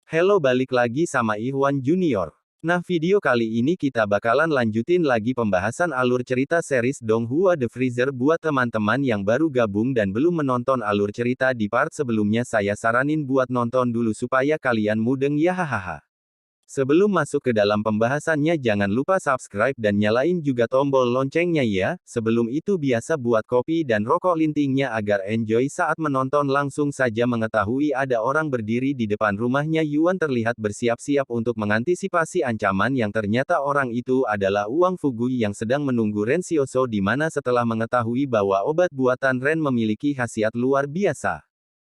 Halo, balik lagi sama Ikhwan Junior. Nah, video kali ini kita bakalan lanjutin lagi pembahasan alur cerita series Donghua The Freezer. Buat teman-teman yang baru gabung dan belum menonton alur cerita di part sebelumnya, saya saranin buat nonton dulu supaya kalian mudeng ya, hahaha. Sebelum masuk ke dalam pembahasannya, jangan lupa subscribe dan nyalain juga tombol loncengnya ya. Sebelum itu biasa buat kopi dan rokok lintingnya agar enjoy saat menonton. Langsung saja mengetahui ada orang berdiri di depan rumahnya. Yuan terlihat bersiap-siap untuk mengantisipasi ancaman yang ternyata orang itu adalah Wang Fugui yang sedang menunggu Ren Xiaosou, di mana setelah mengetahui bahwa obat buatan Ren memiliki khasiat luar biasa,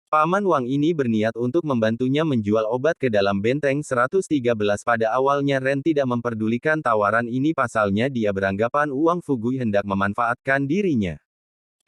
Paman Wang ini berniat untuk membantunya menjual obat ke dalam benteng 113. Pada awalnya Ren tidak memperdulikan tawaran ini, pasalnya dia beranggapan Wang Fugui hendak memanfaatkan dirinya.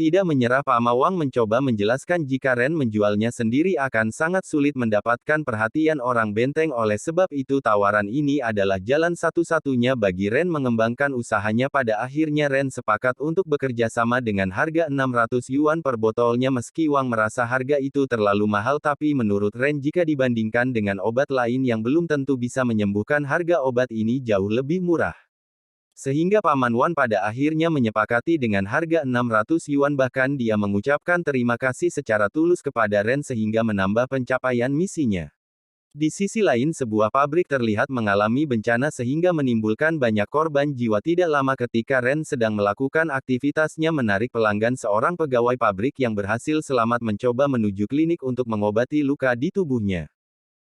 Tidak menyerah, Paman Wang mencoba menjelaskan jika Ren menjualnya sendiri akan sangat sulit mendapatkan perhatian orang benteng. Oleh sebab itu tawaran ini adalah jalan satu-satunya bagi Ren mengembangkan usahanya. Pada akhirnya Ren sepakat untuk bekerja sama dengan harga 600 yuan per botolnya. Meski Wang merasa harga itu terlalu mahal, tapi menurut Ren jika dibandingkan dengan obat lain yang belum tentu bisa menyembuhkan, harga obat ini jauh lebih murah. Sehingga Paman Wan pada akhirnya menyepakati dengan harga 600 yuan. Bahkan dia mengucapkan terima kasih secara tulus kepada Ren sehingga menambah pencapaian misinya. Di sisi lain, sebuah pabrik terlihat mengalami bencana sehingga menimbulkan banyak korban jiwa. Tidak lama ketika Ren sedang melakukan aktivitasnya menarik pelanggan, seorang pegawai pabrik yang berhasil selamat mencoba menuju klinik untuk mengobati luka di tubuhnya.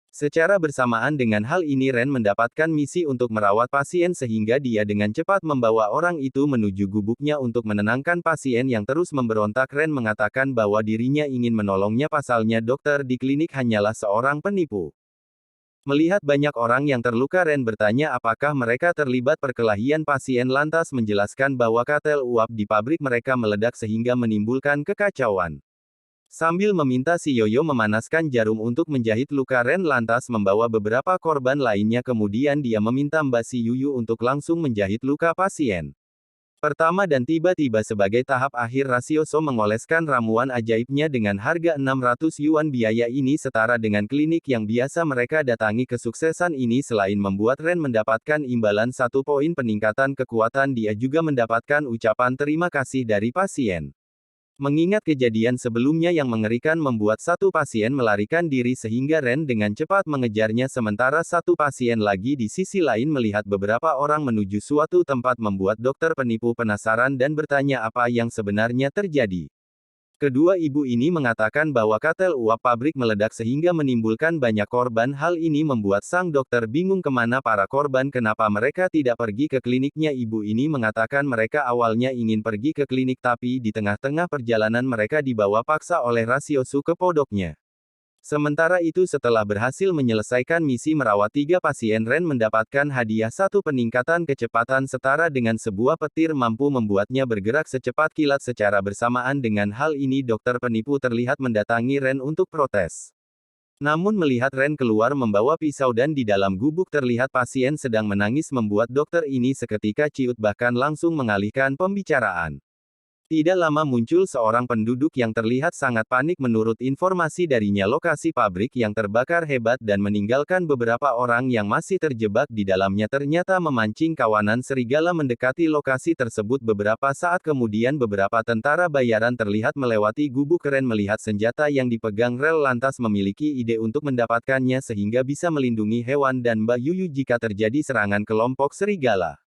Secara bersamaan dengan hal ini, Ren mendapatkan misi untuk merawat pasien sehingga dia dengan cepat membawa orang itu menuju gubuknya untuk menenangkan pasien yang terus memberontak. Ren mengatakan bahwa dirinya ingin menolongnya, pasalnya dokter di klinik hanyalah seorang penipu. Melihat banyak orang yang terluka, Ren bertanya apakah mereka terlibat perkelahian pasien, lantas menjelaskan bahwa kartel uap di pabrik mereka meledak sehingga menimbulkan kekacauan. Sambil meminta si Yoyo memanaskan jarum untuk menjahit luka, Ren lantas membawa beberapa korban lainnya. Kemudian dia meminta Mbak Si Yuyu untuk langsung menjahit luka pasien pertama, dan tiba-tiba sebagai tahap akhir Xiaosou mengoleskan ramuan ajaibnya dengan harga 600 yuan. Biaya ini setara dengan klinik yang biasa mereka datangi. Kesuksesan ini selain membuat Ren mendapatkan imbalan 1 poin peningkatan kekuatan, dia juga mendapatkan ucapan terima kasih dari pasien. Mengingat kejadian sebelumnya yang mengerikan membuat satu pasien melarikan diri sehingga Ren dengan cepat mengejarnya, sementara satu pasien lagi di sisi lain melihat beberapa orang menuju suatu tempat membuat dokter penipu penasaran dan bertanya apa yang sebenarnya terjadi. Kedua ibu ini mengatakan bahwa kartel uap pabrik meledak sehingga menimbulkan banyak korban. Hal ini membuat sang dokter bingung kemana para korban, kenapa mereka tidak pergi ke kliniknya. Ibu ini mengatakan mereka awalnya ingin pergi ke klinik, tapi di tengah-tengah perjalanan mereka dibawa paksa oleh Xiaosou ke podoknya. Sementara itu, setelah berhasil menyelesaikan misi merawat 3 pasien, Ren mendapatkan hadiah 1 peningkatan kecepatan setara dengan sebuah petir, mampu membuatnya bergerak secepat kilat. Secara bersamaan dengan hal ini, dokter penipu terlihat mendatangi Ren untuk protes. Namun melihat Ren keluar membawa pisau dan di dalam gubuk terlihat pasien sedang menangis, membuat dokter ini seketika ciut bahkan langsung mengalihkan pembicaraan. Tidak lama muncul seorang penduduk yang terlihat sangat panik. Menurut informasi darinya, lokasi pabrik yang terbakar hebat dan meninggalkan beberapa orang yang masih terjebak di dalamnya. Ternyata memancing kawanan serigala mendekati lokasi tersebut. Beberapa saat kemudian beberapa tentara bayaran terlihat melewati gubuk. Ren melihat senjata yang dipegang Rel lantas memiliki ide untuk mendapatkannya sehingga bisa melindungi hewan dan Mbak Yuyu jika terjadi serangan kelompok serigala.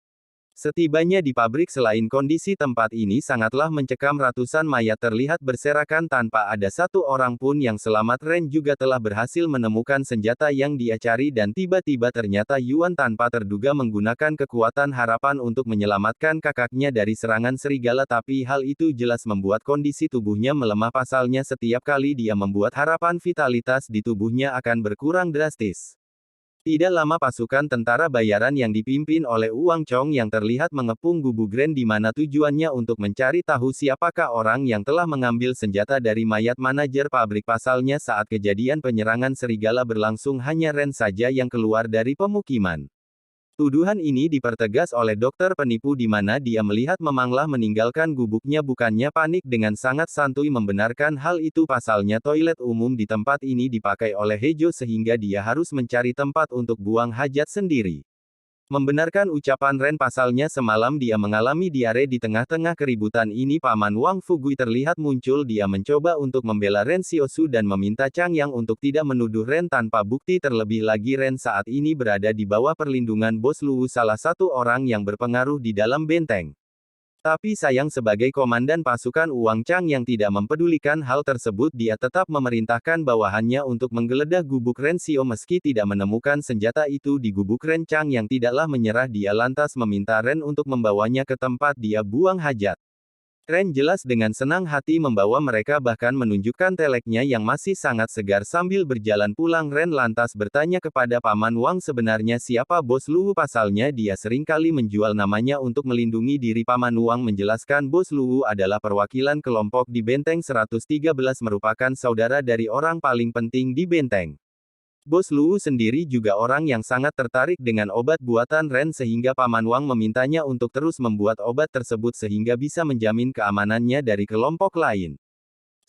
Setibanya di pabrik, selain kondisi tempat ini sangatlah mencekam, ratusan mayat terlihat berserakan tanpa ada satu orang pun yang selamat. Ren juga telah berhasil menemukan senjata yang dia cari dan tiba-tiba ternyata Yuan tanpa terduga menggunakan kekuatan harapan untuk menyelamatkan kakaknya dari serangan serigala, tapi hal itu jelas membuat kondisi tubuhnya melemah, pasalnya setiap kali dia membuat harapan vitalitas di tubuhnya akan berkurang drastis. Tidak lama pasukan tentara bayaran yang dipimpin oleh Wang Chong yang terlihat mengepung gubuk Ren, di mana tujuannya untuk mencari tahu siapakah orang yang telah mengambil senjata dari mayat manajer pabrik. Pasalnya saat kejadian penyerangan serigala berlangsung hanya Ren saja yang keluar dari pemukiman. Tuduhan ini dipertegas oleh dokter penipu di mana dia melihat Memanglah meninggalkan gubuknya bukannya panik dengan sangat santuy membenarkan hal itu pasalnya toilet umum di tempat ini dipakai oleh Hejo sehingga dia harus mencari tempat untuk buang hajat sendiri. Membenarkan ucapan Ren pasalnya semalam dia mengalami diare di tengah-tengah keributan ini Paman Wang Fugui terlihat muncul dia mencoba untuk membela Ren Xiaosu dan meminta Chang Yang untuk tidak menuduh Ren tanpa bukti terlebih lagi Ren saat ini berada di bawah perlindungan Bos Luwu salah satu orang yang berpengaruh di dalam benteng. Tapi sayang sebagai komandan pasukan Uang Chang yang tidak mempedulikan hal tersebut dia tetap memerintahkan bawahannya untuk menggeledah gubuk Ren Xiao meski tidak menemukan senjata itu di gubuk Ren Chang yang tidaklah menyerah dia lantas meminta Ren untuk membawanya ke tempat dia buang hajat. Ren jelas dengan senang hati membawa mereka bahkan menunjukkan teleknya yang masih sangat segar sambil berjalan pulang Ren lantas bertanya kepada Paman Wang sebenarnya siapa Bos Luwu pasalnya dia seringkali menjual namanya untuk melindungi diri Paman Wang menjelaskan Bos Luwu adalah perwakilan kelompok di Benteng 113 merupakan saudara dari orang paling penting di benteng. Bos Luwu sendiri juga orang yang sangat tertarik dengan obat buatan Ren sehingga Paman Wang memintanya untuk terus membuat obat tersebut sehingga bisa menjamin keamanannya dari kelompok lain.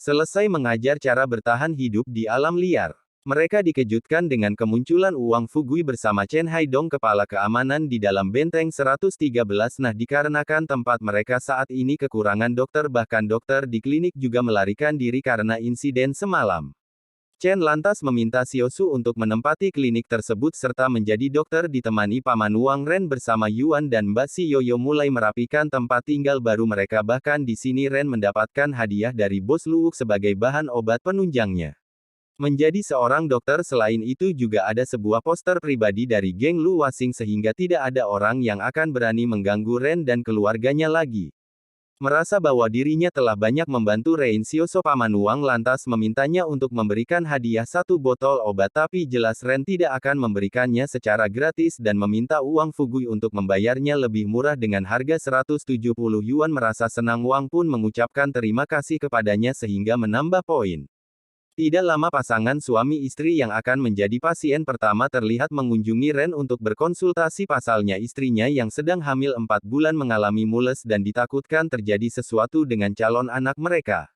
Selesai mengajar cara bertahan hidup di alam liar. Mereka dikejutkan dengan kemunculan Wang Fugui bersama Chen Haidong kepala keamanan di dalam benteng 113 nah dikarenakan tempat mereka saat ini kekurangan dokter bahkan dokter di klinik juga melarikan diri karena insiden semalam. Chen lantas meminta Xiaosu untuk menempati klinik tersebut serta menjadi dokter ditemani Paman Wang Ren bersama Yuan dan Mbak Si Yoyo mulai merapikan tempat tinggal baru mereka bahkan di sini Ren mendapatkan hadiah dari Bos Luwuk sebagai bahan obat penunjangnya. Menjadi seorang dokter selain itu juga ada sebuah poster pribadi dari geng Lu Wasing sehingga tidak ada orang yang akan berani mengganggu Ren dan keluarganya lagi. Merasa bahwa dirinya telah banyak membantu Rein Xiaoso Paman Wang lantas memintanya untuk memberikan hadiah satu botol obat tapi jelas Ren tidak akan memberikannya secara gratis dan meminta Wang Fugui untuk membayarnya lebih murah dengan harga 170 yuan merasa senang Wang pun mengucapkan terima kasih kepadanya sehingga menambah poin. Tidak lama pasangan suami istri yang akan menjadi pasien pertama terlihat mengunjungi Ren untuk berkonsultasi pasalnya istrinya yang sedang hamil 4 bulan mengalami mules dan ditakutkan terjadi sesuatu dengan calon anak mereka.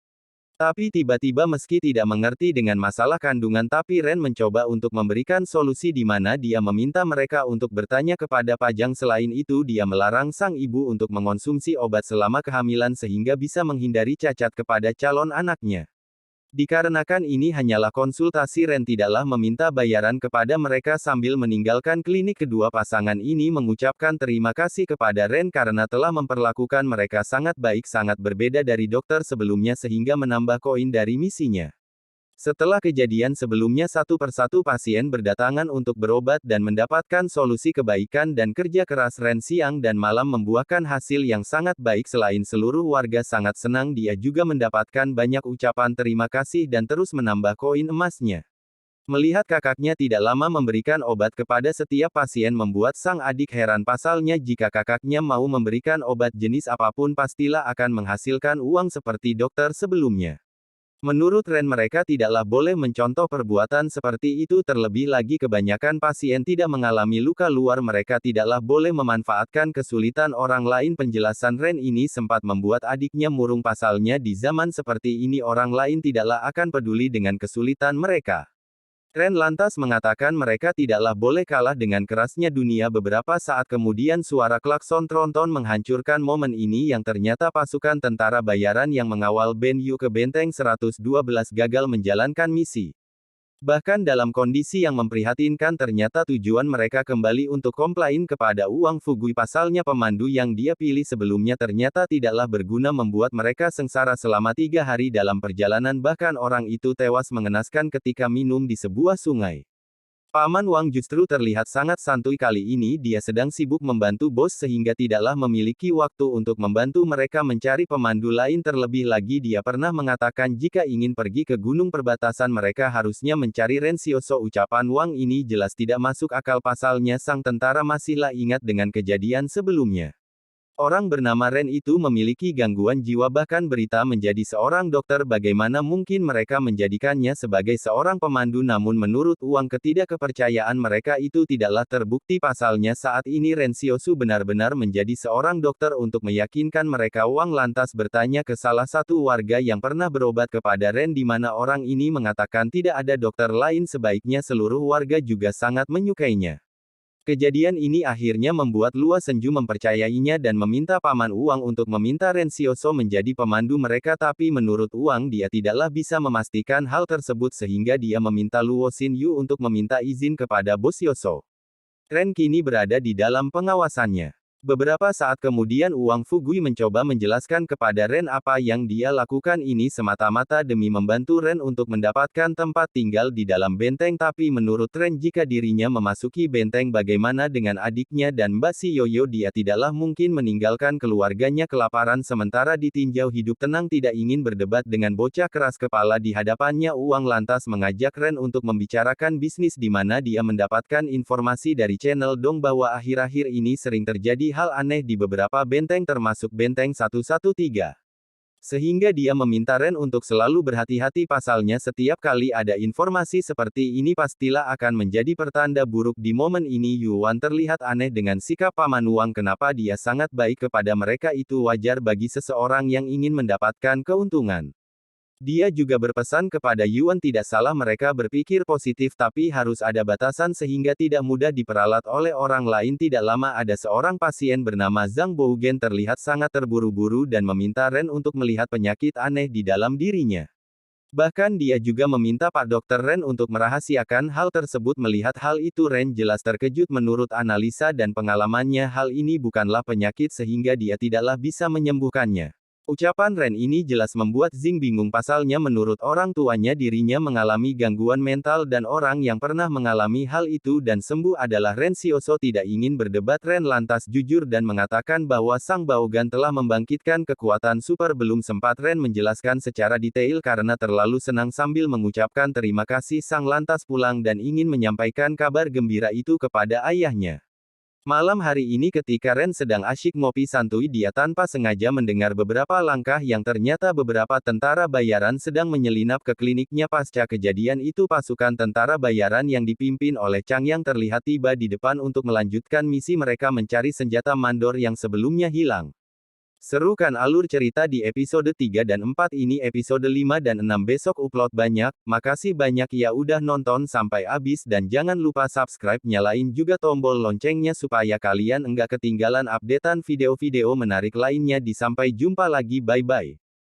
Tapi tiba-tiba meski tidak mengerti dengan masalah kandungan tapi Ren mencoba untuk memberikan solusi di mana dia meminta mereka untuk bertanya kepada Pajang selain itu dia melarang sang ibu untuk mengonsumsi obat selama kehamilan sehingga bisa menghindari cacat kepada calon anaknya. Dikarenakan ini hanyalah konsultasi Ren tidaklah meminta bayaran kepada mereka sambil meninggalkan klinik kedua pasangan ini mengucapkan terima kasih kepada Ren karena telah memperlakukan mereka sangat baik sangat berbeda dari dokter sebelumnya sehingga menambah koin dari misinya. Setelah kejadian sebelumnya satu persatu pasien berdatangan untuk berobat dan mendapatkan solusi kebaikan dan kerja keras Ren siang dan malam membuahkan hasil yang sangat baik selain seluruh warga sangat senang dia juga mendapatkan banyak ucapan terima kasih dan terus menambah koin emasnya. Melihat kakaknya tidak lama memberikan obat kepada setiap pasien membuat sang adik heran pasalnya jika kakaknya mau memberikan obat jenis apapun pastilah akan menghasilkan uang seperti dokter sebelumnya. Menurut Ren mereka tidaklah boleh mencontoh perbuatan seperti itu terlebih lagi kebanyakan pasien tidak mengalami luka luar mereka tidaklah boleh memanfaatkan kesulitan orang lain penjelasan Ren ini sempat membuat adiknya murung pasalnya di zaman seperti ini orang lain tidaklah akan peduli dengan kesulitan mereka. Ren lantas mengatakan mereka tidaklah boleh kalah dengan kerasnya dunia beberapa saat kemudian suara klakson tronton menghancurkan momen ini yang ternyata pasukan tentara bayaran yang mengawal Ben Yu ke benteng 112 gagal menjalankan misi. Bahkan dalam kondisi yang memprihatinkan ternyata tujuan mereka kembali untuk komplain kepada Wang Fugui pasalnya pemandu yang dia pilih sebelumnya ternyata tidaklah berguna membuat mereka sengsara selama 3 hari dalam perjalanan bahkan orang itu tewas mengenaskan ketika minum di sebuah sungai. Paman Wang justru terlihat sangat santuy kali ini dia sedang sibuk membantu bos sehingga tidaklah memiliki waktu untuk membantu mereka mencari pemandu lain terlebih lagi dia pernah mengatakan jika ingin pergi ke gunung perbatasan mereka harusnya mencari Ren Xiaoso ucapan Wang ini jelas tidak masuk akal pasalnya sang tentara masihlah ingat dengan kejadian sebelumnya. Orang bernama Ren itu memiliki gangguan jiwa, bahkan berita menjadi seorang dokter bagaimana mungkin mereka menjadikannya sebagai seorang pemandu, namun menurut Uang ketidakkepercayaan mereka itu tidaklah terbukti. Pasalnya saat ini Ren Xiaosu benar-benar menjadi seorang dokter untuk meyakinkan mereka. Uang lantas bertanya ke salah satu warga yang pernah berobat kepada Ren di mana orang ini mengatakan tidak ada dokter lain, sebaiknya seluruh warga juga sangat menyukainya. Kejadian ini akhirnya membuat Luo Senju mempercayainya dan meminta Paman Uang untuk meminta Ren Xiaosu menjadi pemandu mereka, tapi menurut Uang dia tidaklah bisa memastikan hal tersebut sehingga dia meminta Luo Xinyu untuk meminta izin kepada Bos Xiaosu. Ren kini berada di dalam pengawasannya. Beberapa saat kemudian Uang Fugui mencoba menjelaskan kepada Ren apa yang dia lakukan ini semata-mata demi membantu Ren untuk mendapatkan tempat tinggal di dalam benteng, tapi menurut Ren jika dirinya memasuki benteng bagaimana dengan adiknya dan Mbak Si Yoyo, dia tidaklah mungkin meninggalkan keluarganya kelaparan sementara ditinjau hidup tenang, tidak ingin berdebat dengan bocah keras kepala di hadapannya. Uang lantas mengajak Ren untuk membicarakan bisnis di mana dia mendapatkan informasi dari channel Dong bahwa akhir-akhir ini sering terjadi hal aneh di beberapa benteng termasuk benteng 113. Sehingga dia meminta Ren untuk selalu berhati-hati, pasalnya setiap kali ada informasi seperti ini pastilah akan menjadi pertanda buruk. Di momen ini Yuan terlihat aneh dengan sikap Paman Wang, kenapa dia sangat baik kepada mereka itu wajar bagi seseorang yang ingin mendapatkan keuntungan. Dia juga berpesan kepada Yuan tidak salah mereka berpikir positif tapi harus ada batasan sehingga tidak mudah diperalat oleh orang lain. Tidak lama ada seorang pasien bernama Zhang Bougen terlihat sangat terburu-buru dan meminta Ren untuk melihat penyakit aneh di dalam dirinya. Bahkan dia juga meminta Pak Dokter Ren untuk merahasiakan hal tersebut. Melihat hal itu Ren jelas terkejut. Menurut analisa dan pengalamannya hal ini bukanlah penyakit sehingga dia tidaklah bisa menyembuhkannya. Ucapan Ren ini jelas membuat Zing bingung, pasalnya menurut orang tuanya dirinya mengalami gangguan mental dan orang yang pernah mengalami hal itu dan sembuh adalah Ren Xiaosu. Tidak ingin berdebat Ren lantas jujur dan mengatakan bahwa Sang Baogan telah membangkitkan kekuatan super. Belum sempat Ren menjelaskan secara detail karena terlalu senang. Sambil mengucapkan terima kasih Sang lantas pulang dan ingin menyampaikan kabar gembira itu kepada ayahnya. Malam hari ini ketika Ren sedang asyik ngopi santuy, dia tanpa sengaja mendengar beberapa langkah yang ternyata beberapa tentara bayaran sedang menyelinap ke kliniknya. Pasca kejadian itu pasukan tentara bayaran yang dipimpin oleh Chang Yang terlihat tiba di depan untuk melanjutkan misi mereka mencari senjata mandor yang sebelumnya hilang. Serukan alur cerita di episode 3 dan 4 ini, episode 5 dan 6 besok upload banyak. Makasih banyak ya udah nonton sampai habis dan jangan lupa subscribe, nyalain juga tombol loncengnya supaya kalian enggak ketinggalan updatean video-video menarik lainnya. Sampai jumpa lagi, bye bye.